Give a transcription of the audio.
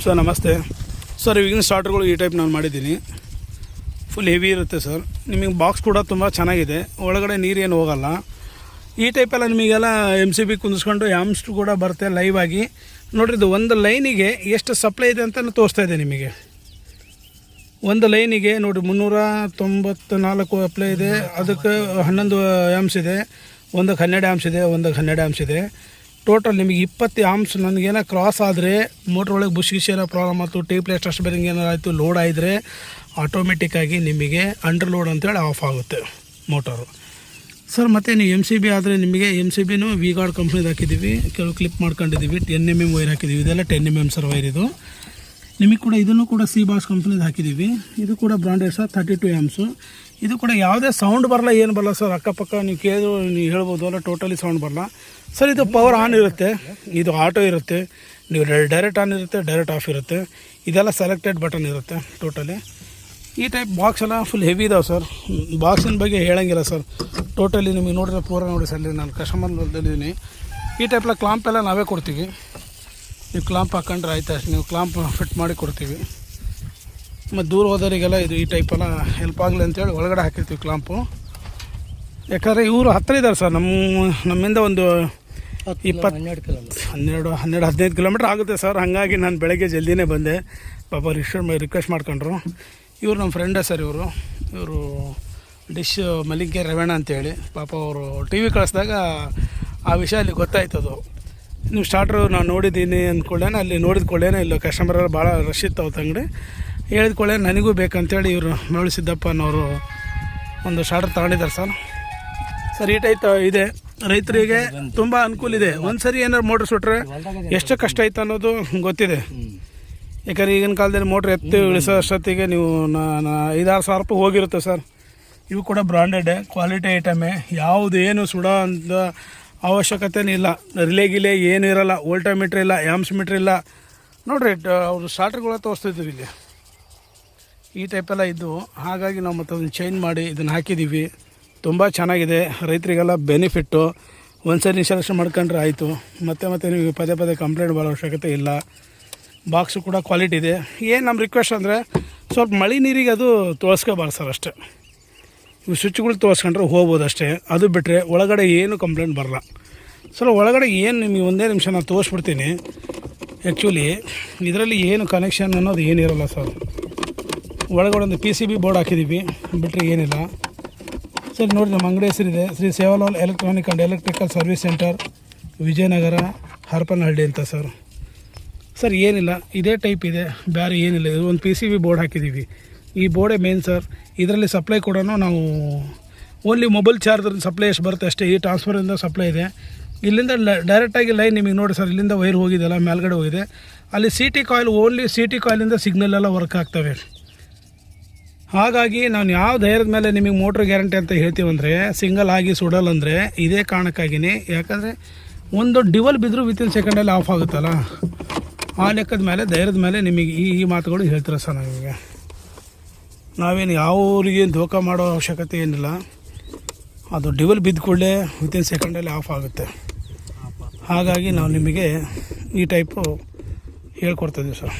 Sir ನಮಸ್ತೆ sir. ಈಗಿನ ಸ್ಟಾರ್ಟರ್ಗಳು ಈ ಟೈಪ್ ನಾನು ಮಾಡಿದ್ದೀನಿ. ಫುಲ್ ಹೆವಿ ಇರುತ್ತೆ ಸರ್. ನಿಮಗೆ ಬಾಕ್ಸ್ ಕೂಡ ತುಂಬ ಚೆನ್ನಾಗಿದೆ, ಒಳಗಡೆ ನೀರೇನು ಹೋಗಲ್ಲ. ಈ ಟೈಪೆಲ್ಲ ನಿಮಗೆಲ್ಲ MCB ಕುಂದಿಸ್ಕೊಂಡು ಆ್ಯಮ್ಸ್ ಕೂಡ ಬರುತ್ತೆ ಲೈವ್ ಆಗಿ. ನೋಡಿರಿ, ಇದು ಒಂದು ಲೈನಿಗೆ ಎಷ್ಟು ಸಪ್ಲೈ ಇದೆ ಅಂತ ತೋರಿಸ್ತಾ ಇದೆ ನಿಮಗೆ. ಒಂದು ಲೈನಿಗೆ ನೋಡಿ 394 ಅಪ್ಲೈ ಇದೆ. ಅದಕ್ಕೆ 11 ಆ್ಯಮ್ಸ್ ಇದೆ, ಒಂದಕ್ಕೆ 12 ಆ್ಯಮ್ಸ್ ಇದೆ, ಒಂದಕ್ಕೆ 12 ಆ್ಯಮ್ಸ್ ಇದೆ. ಟೋಟಲ್ ನಿಮಗೆ 20 ಆಮ್ಸ್ ನನಗೇನೋ ಕ್ರಾಸ್ ಆದರೆ ಮೋಟ್ರ್ ಒಳಗೆ ಬುಷ್ ಏನೋ ಪ್ರಾಬ್ಲಮ್ ಆಯಿತು, ಟೇಪ್ಲೆಸ್ ಟಸ್ಟ್ ಬೇರಿಂಗ್ ಏನಾರು ಆಯಿತು, ಲೋಡ್ ಆಗಿದ್ರೆ ಆಟೋಮೆಟಿಕ್ಕಾಗಿ ನಿಮಗೆ ಅಂಡರ್ ಲೋಡ್ ಅಂತೇಳಿ ಆಫ್ ಆಗುತ್ತೆ ಮೋಟರು ಸರ್. ಮತ್ತು ನೀವು MCB ಆದರೆ ನಿಮಗೆ MCBನೂ V-Guard ಕಂಪ್ನಿದು ಹಾಕಿದ್ದೀವಿ, ಕೆಲವು ಕ್ಲಿಪ್ ಮಾಡ್ಕೊಂಡಿದ್ದೀವಿ. 10 mm ವೈರ್ ಹಾಕಿದ್ದೀವಿ. ಇದೆಲ್ಲ 10 mm ಸರ್ ವೈರ್. ಇದು ನಿಮಗೆ ಕೂಡ ಇದನ್ನು ಕೂಡ C-Boss ಕಂಪ್ನಿದು ಹಾಕಿದ್ದೀವಿ. ಇದು ಕೂಡ ಬ್ರಾಂಡೆಡ್ ಸರ್, 32 ಆಮ್ಸು. ಇದು ಕೂಡ ಯಾವುದೇ ಸೌಂಡ್ ಬರಲ್ಲ, ಏನು ಬರಲ್ಲ ಸರ್. ಅಕ್ಕಪಕ್ಕ ನೀವು ಕೇಳಿದ್ರು ನೀವು ಹೇಳ್ಬೋದು ಅಲ್ಲ, ಟೋಟಲಿ ಸೌಂಡ್ ಬರಲ್ಲ ಸರ್. ಇದು ಪವರ್ ಆನ್ ಇರುತ್ತೆ, ಇದು ಆಟೋ ಇರುತ್ತೆ, ನೀವು ಡೈರೆಕ್ಟ್ ಆನ್ ಇರುತ್ತೆ, ಡೈರೆಕ್ಟ್ ಆಫ್ ಇರುತ್ತೆ. ಇದೆಲ್ಲ ಸೆಲೆಕ್ಟೆಡ್ ಬಟನ್ ಇರುತ್ತೆ ಟೋಟಲಿ. ಈ ಟೈಪ್ ಬಾಕ್ಸ್ ಎಲ್ಲ ಫುಲ್ ಹೆವಿ ಇದಾವೆ ಸರ್. ಬಾಕ್ಸಿನ ಬಗ್ಗೆ ಹೇಳೋಂಗಿಲ್ಲ ಸರ್. ಟೋಟಲಿ ನಿಮಗೆ ನೋಡಿದ್ರೆ ಪೂರ ನೋಡಿ ಸರ್, ನಾನು ಕಸ್ಟಮರ್ದಲ್ಲಿದ್ದೀನಿ. ಈ ಟೈಪ್ಲ ಕ್ಲಾಂಪ್ ಎಲ್ಲ ನಾವೇ ಕೊಡ್ತೀವಿ. ನೀವು ಕ್ಲಾಂಪ್ ಹಾಕೊಂಡ್ರೆ ಆಯ್ತು ಅಷ್ಟೇ, ನೀವು ಕ್ಲಾಂಪ್ ಫಿಟ್ ಮಾಡಿ ಕೊಡ್ತೀವಿ. ಮತ್ತು ದೂರ ಹೋದವರಿಗೆಲ್ಲ ಇದು ಈ ಟೈಪೆಲ್ಲ ಹೆಲ್ಪ್ ಆಗಲಿ ಅಂತೇಳಿ ಒಳಗಡೆ ಹಾಕಿರ್ತೀವಿ ಕ್ಲಾಂಪು. ಯಾಕಂದರೆ ಇವರು ಹತ್ತಿರ ಇದ್ದಾರೆ ಸರ್, ನಮ್ಮಿಂದ ಒಂದು 12-15 ಕಿಲೋಮೀಟ್ರ್ ಆಗುತ್ತೆ ಸರ್. ಹಾಗಾಗಿ ನಾನು ಬೆಳಗ್ಗೆ ಜಲ್ದಿನೇ ಬಂದೆ. ಪಾಪ ರಿಕ್ವೆಸ್ಟ್ ಮಾಡ್ಕೊಂಡ್ರು. ಇವರು ನಮ್ಮ ಫ್ರೆಂಡೇ ಸರ್. ಇವರು ಡಿಶ್ ಮಲ್ಲಿಗೆ ರವಣ ಅಂತೇಳಿ. ಪಾಪ ಅವರು TV ಕಳಿಸಿದಾಗ ಆ ವಿಷಯ ಅಲ್ಲಿ ಗೊತ್ತಾಯ್ತದು. ನೀವು ಸ್ಟಾರ್ಟ್ರು ನಾನು ನೋಡಿದ್ದೀನಿ ಅಂದ್ಕೊಳ್ಳೇನೆ, ಅಲ್ಲಿ ನೋಡಿದ ಕೊಳ್ಳೇನೆ ಇಲ್ಲ ಕಸ್ಟಮರೆಲ್ಲ ಭಾಳ ರಶ್ ಇತ್ತು ಅವತ್ತು ಅಂಗಡಿ. ಹೇಳಿದ ಕೊಳ್ಳೆ ನನಗೂ ಬೇಕಂತೇಳಿ ಇವರು ಮರಳು ಸಿದ್ದಪ್ಪ ಅನ್ನೋರು ಒಂದು ಸ್ಟಾರ್ಟರ್ ತಗೊಂಡಿದ್ದಾರೆ ಸರ್. ಈ ಟೈಪ್ ಇದೆ, ರೈತರಿಗೆ ತುಂಬ ಅನುಕೂಲ ಇದೆ. ಒಂದು ಸರಿ ಏನಾರು ಮೋಟ್ರ್ ಸುಟ್ರೆ ಎಷ್ಟು ಕಷ್ಟ ಆಯ್ತು ಅನ್ನೋದು ಗೊತ್ತಿದೆ. ಯಾಕಂದರೆ ಈಗಿನ ಕಾಲದಲ್ಲಿ ಮೋಟ್ರ್ ಎತ್ತಿ ಇಳಿಸೋ ಅಷ್ಟೊತ್ತಿಗೆ ನೀವು 5-6 ಸಾವಿರ ರೂಪಾಯಿ ಹೋಗಿರುತ್ತೆ ಸರ್. ಇವು ಕೂಡ ಬ್ರಾಂಡೆಡ್ ಕ್ವಾಲಿಟಿ ಐಟಮೇ. ಯಾವುದೇನು ಸುಡೋ ಅಂತ ಅವಶ್ಯಕತೆನೇ ಇಲ್ಲ. ರಿಲೇ ಗಿಲೆ ಏನೂ ಇರೋಲ್ಲ, ವೋಲ್ಟೋಮೀಟ್ರ್ ಇಲ್ಲ, ಆ್ಯಮ್ಸ್ ಮೀಟ್ರ್ ಇಲ್ಲ. ನೋಡಿರಿ, ಅವರು ಸ್ಟಾರ್ಟರ್ಗಳ ತೋರಿಸ್ತಿದ್ದೀವಿ ಇಲ್ಲಿ. ಈ ಟೈಪೆಲ್ಲ ಇದ್ದು, ಹಾಗಾಗಿ ನಾವು ಮತ್ತೆ ಅದನ್ನು ಚೇಂಜ್ ಮಾಡಿ ಇದನ್ನು ಹಾಕಿದ್ದೀವಿ. ತುಂಬ ಚೆನ್ನಾಗಿದೆ, ರೈತರಿಗೆಲ್ಲ ಬೆನಿಫಿಟ್ಟು. ಒಂದು ಸರಿ ಇನ್ಸ್ಟಾಲೇಷನ್ ಮಾಡ್ಕೊಂಡ್ರೆ ಆಯಿತು. ಮತ್ತೆ ನೀವು ಪದೇ ಕಂಪ್ಲೇಂಟ್ ಬರೋ ಅವಶ್ಯಕತೆ ಇಲ್ಲ. ಬಾಕ್ಸು ಕೂಡ ಕ್ವಾಲಿಟಿ ಇದೆ. ಏನು ನಮ್ಮ ರಿಕ್ವೆಸ್ಟ್ ಅಂದರೆ ಸ್ವಲ್ಪ ಮಳೆ ನೀರಿಗೆ ಅದು ತೋರಿಸ್ಕೋಬಾರ್ದು ಸರ್ ಅಷ್ಟೇ. ಇವು ಸ್ವಿಚ್ಗಳು ತೋರಿಸ್ಕೊಂಡ್ರೆ ಹೋಗ್ಬೋದು ಅಷ್ಟೇ. ಅದು ಬಿಟ್ಟರೆ ಒಳಗಡೆ ಏನು ಕಂಪ್ಲೇಂಟ್ ಬರಲ್ಲ ಸರ್. ಒಳಗಡೆ ಏನು ನಿಮಗೆ ಒಂದೇ ನಿಮಿಷ ನಾನು ತೋರಿಸ್ಬಿಡ್ತೀನಿ. ಆ್ಯಕ್ಚುಲಿ ಇದರಲ್ಲಿ ಏನು ಕನೆಕ್ಷನ್ ಅನ್ನೋದು ಏನಿರಲ್ಲ ಸರ್. ಒಳಗಡೆ ಒಂದು PCB ಬೋರ್ಡ್ ಹಾಕಿದ್ದೀವಿ, ಬಿಟ್ಟರೆ ಏನಿಲ್ಲ ಸರ್. ನೋಡಿ, ನಮ್ಮ ಅಂಗಡಿ ಹೆಸರಿದೆ Shri Sevalal electronic and electrical service centre, Vijayanagara, Harapanahalli ಅಂತ ಸರ್. ಏನಿಲ್ಲ, ಇದೇ ಟೈಪ್ ಇದೆ, ಬೇರೆ ಏನಿಲ್ಲ. ಇದು ಒಂದು PCB ಬೋರ್ಡ್ ಹಾಕಿದ್ದೀವಿ. ಈ ಬೋರ್ಡೇ ಮೇನ್ ಸರ್. ಇದರಲ್ಲಿ ಸಪ್ಲೈ ಕೂಡ ನಾವು ಓನ್ಲಿ ಮೊಬೈಲ್ ಚಾರ್ಜರ್ ಸಪ್ಲೈ ಎಷ್ಟು ಬರುತ್ತೆ ಅಷ್ಟೇ. ಈ ಟ್ರಾನ್ಸ್ಫರಿಂದ ಸಪ್ಲೈ ಇದೆ. ಇಲ್ಲಿಂದ ಡೈರೆಕ್ಟಾಗಿ ಲೈನ್ ನಿಮಗೆ ನೋಡಿ ಸರ್, ಇಲ್ಲಿಂದ ವೈರ್ ಹೋಗಿದೆಯಲ್ಲ, ಮೇಲ್ಗಡೆ ಹೋಗಿದೆ. ಅಲ್ಲಿ CT ಕಾಯಿಲ್, ಓನ್ಲಿ CT ಕಾಯಿಲಿಂದ ಸಿಗ್ನಲ್ ಎಲ್ಲ ವರ್ಕ್ ಆಗ್ತವೆ. ಹಾಗಾಗಿ ನಾನು ಯಾವ ಧೈರ್ಯದ ಮೇಲೆ ನಿಮಗೆ ಮೋಟ್ರ್ ಗ್ಯಾರಂಟಿ ಅಂತ ಹೇಳ್ತೀವಂದರೆ, ಸಿಂಗಲ್ ಆಗಿ ಸುಡಲ್ಲ ಅಂದರೆ ಇದೇ ಕಾರಣಕ್ಕಾಗಿಯೇ. ಯಾಕಂದರೆ ಒಂದು ಡಿವಲ್ ಬಿದ್ದರೂ ವಿತಿನ್ ಸೆಕೆಂಡಲ್ಲಿ ಆಫ್ ಆಗುತ್ತಲ್ಲ, ಆ ಲೆಕ್ಕದ ಮೇಲೆ ಧೈರ್ಯದ ಮೇಲೆ ನಿಮಗೆ ಈ ಮಾತುಗಳು ಹೇಳ್ತೀರ ಸರ್. ನಮಗೆ ನಾವೇನು ಯಾವ್ರಿಗೆ ಧೋಖ ಮಾಡೋ ಅವಶ್ಯಕತೆ ಏನಿಲ್ಲ. ಅದು ಡಿವಲ್ ಬಿದ್ದ ಕೂಡಲೇ ವಿತಿನ್ ಸೆಕೆಂಡಲ್ಲಿ ಆಫ್ ಆಗುತ್ತೆ. ಹಾಗಾಗಿ ನಾವು ನಿಮಗೆ ಈ ಟೈಪು ಹೇಳ್ಕೊಡ್ತಾಯಿದ್ದೀವಿ ಸರ್.